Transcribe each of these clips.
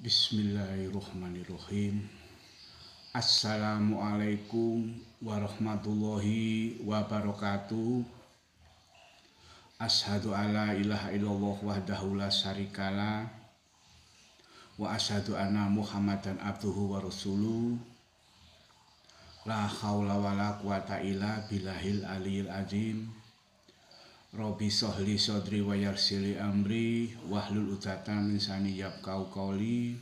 Bismillahirrahmanirrahim. Assalamualaikum warahmatullahi wabarakatuh. Asyhadu alla ilaha illallah wahdahu la syarikalah wa asyhadu anna Muhammadan abduhu wa rasuluh. La haula wala quwata illa billahil aliyil azim. Rabbi sholli sodri wa yassirli amri wahlul 'uqdatam min lisani yafqahu qouli.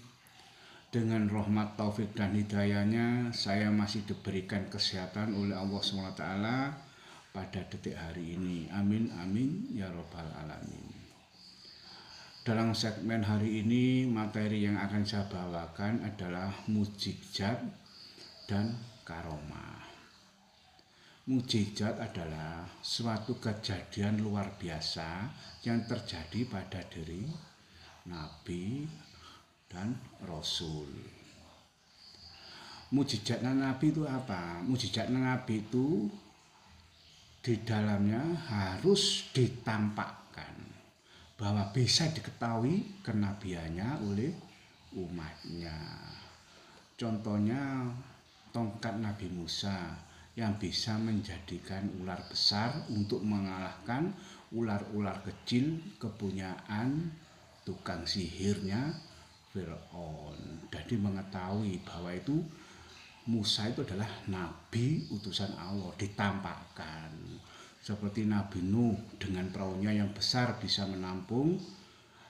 Dengan rahmat taufik dan hidayahnya saya masih diberikan kesehatan oleh Allah SWT pada detik hari ini. Amin amin ya robbal alamin. Dalam segmen hari ini materi yang akan saya bawakan adalah mukjizat dan karomah. Mukjizat adalah suatu kejadian luar biasa yang terjadi pada diri Nabi dan Rasul. Mukjizat Nabi itu apa? Mukjizat Nabi itu di dalamnya harus ditampakkan bahwa bisa diketahui kenabiannya oleh umatnya. Contohnya tongkat Nabi Musa yang bisa menjadikan ular besar untuk mengalahkan ular-ular kecil kepunyaan tukang sihirnya Fir'aun. Jadi mengetahui bahwa itu Musa itu adalah nabi utusan Allah, ditampakkan. Seperti Nabi Nuh dengan perahunya yang besar bisa menampung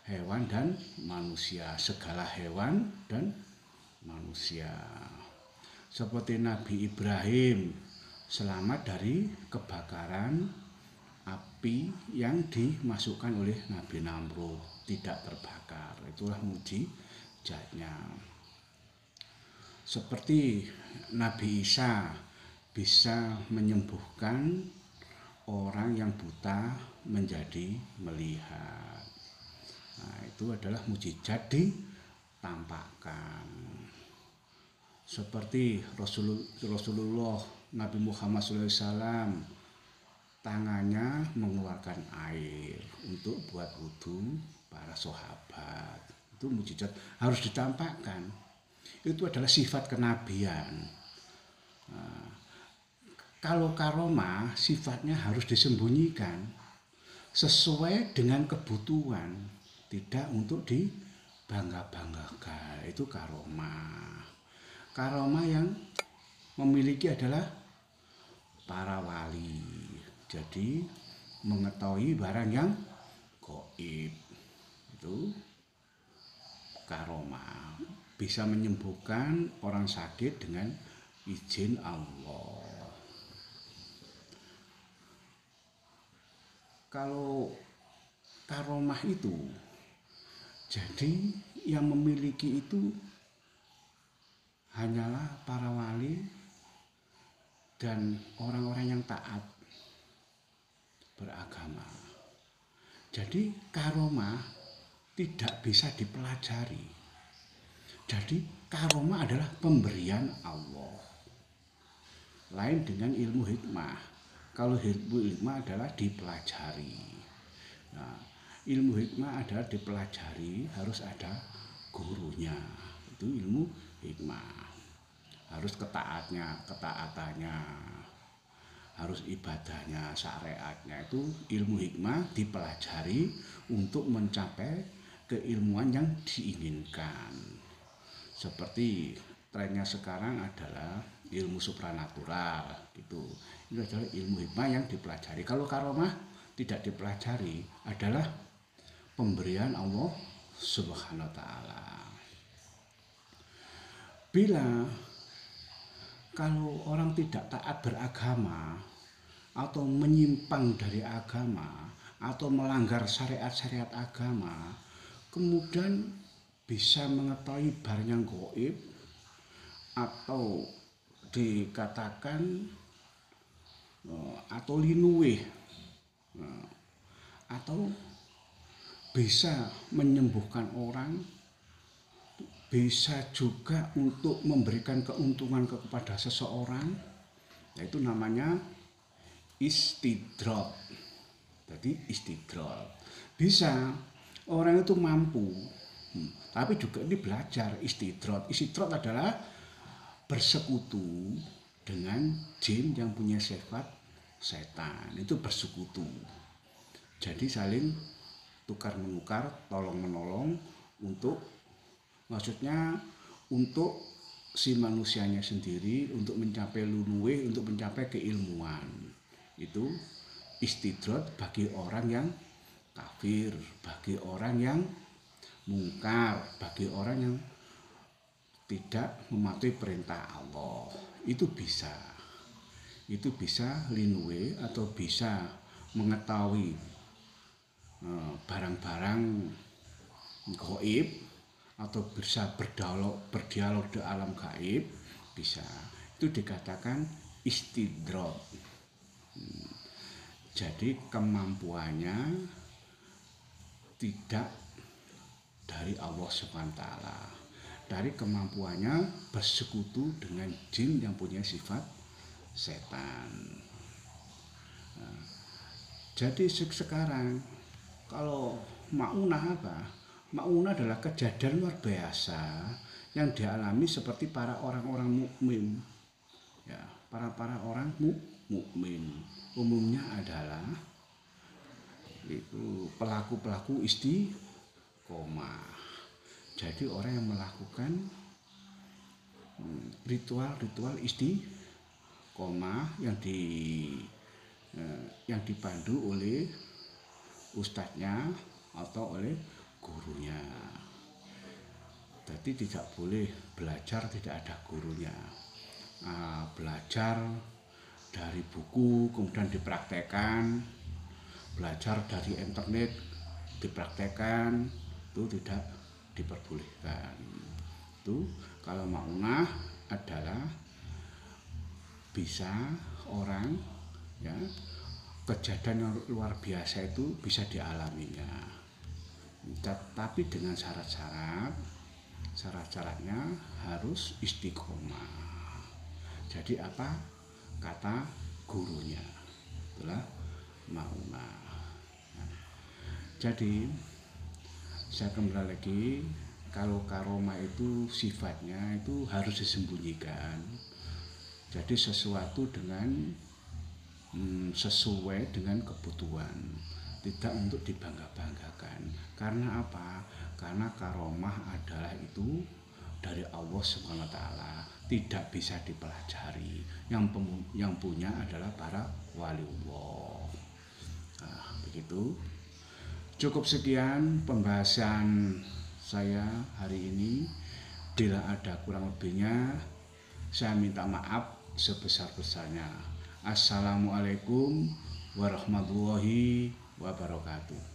hewan dan manusia, segala hewan dan manusia. Seperti Nabi Ibrahim selamat dari kebakaran api yang dimasukkan oleh Nabi Namrud, tidak terbakar. Itulah mukjizatnya. Seperti Nabi Isa bisa menyembuhkan orang yang buta menjadi melihat. Nah, itu adalah mukjizat ditampakkan. Seperti Rasulullah Nabi Muhammad SAW, tangannya mengeluarkan air untuk buat wudhu para sahabat. Itu mukjizat, harus ditampakkan. Itu adalah sifat kenabian. Nah, kalau karomah sifatnya harus disembunyikan sesuai dengan kebutuhan, tidak untuk dibangga-banggakan. Itu karomah. Karomah yang memiliki adalah para wali. Jadi mengetahui barang yang gaib. Itu karomah. Bisa menyembuhkan orang sakit dengan izin Allah. Kalau karomah itu, jadi yang memiliki itu hanyalah para wali dan orang-orang yang taat beragama. Jadi karomah tidak bisa dipelajari. Jadi karomah adalah pemberian Allah. Lain dengan ilmu hikmah. Kalau ilmu hikmah adalah dipelajari. Nah, ilmu hikmah adalah dipelajari, harus ada gurunya. Itu ilmu hikmah. Harus ketaatannya, harus ibadahnya, syariatnya. Itu ilmu hikmah dipelajari untuk mencapai keilmuan yang diinginkan. Seperti trennya sekarang adalah ilmu supranatural gitu. Itu adalah ilmu hikmah yang dipelajari. Kalau karomah tidak dipelajari, adalah pemberian Allah Subhanahu wa taala. Bila kalau orang tidak taat beragama atau menyimpang dari agama atau melanggar syariat-syariat agama, kemudian bisa mengetahui barang yang gaib atau dikatakan atau linuwih atau bisa menyembuhkan orang, bisa juga untuk memberikan keuntungan kepada seseorang, yaitu namanya istidroj. Jadi istidroj bisa orang itu mampu Tapi juga ini belajar istidrot. Istidrot adalah bersekutu dengan jin yang punya sifat setan. Itu bersekutu. Jadi saling tukar menukar, tolong menolong untuk, maksudnya untuk si manusianya sendiri, untuk mencapai lunuwe, untuk mencapai keilmuan. Itu istidrot bagi orang yang kafir, bagi orang yang mungkar, bagi orang yang tidak mematuhi perintah Allah. Itu bisa linwe atau bisa mengetahui barang-barang gaib atau bisa berdialog di alam gaib, bisa. Itu dikatakan istidrot. Jadi kemampuannya tidak dari Allah SWT, dari kemampuannya bersekutu dengan jin yang punya sifat setan. Jadi sekarang kalau maunah apa? Maunah adalah kejadian luar biasa yang dialami seperti para orang-orang mukmin. Ya, para orang mukmin umumnya adalah itu pelaku istiqomah. Jadi orang yang melakukan ritual istiqomah yang dipandu oleh ustadznya atau oleh gurunya. Jadi tidak boleh belajar tidak ada gurunya. Belajar dari buku kemudian dipraktekkan, belajar dari internet dipraktekkan, itu tidak diperbolehkan. Itu kalau maunah adalah bisa orang, ya, kejadian yang luar biasa itu bisa dialaminya, tapi dengan syarat-syaratnya harus istiqomah. Jadi apa kata gurunya? Itulah maunah. Jadi saya kembali lagi, kalau karomah itu sifatnya itu harus disembunyikan. Jadi sesuatu dengan sesuai dengan kebutuhan, tidak untuk dibangga-banggakan. Karena apa? Karena karomah adalah itu dari Allah SWT, tidak bisa dipelajari. Yang punya adalah para waliullah. Begitu. Cukup sekian pembahasan saya hari ini. Bila ada kurang lebihnya, saya minta maaf sebesar-besarnya. Assalamualaikum warahmatullahi wabarakatuh.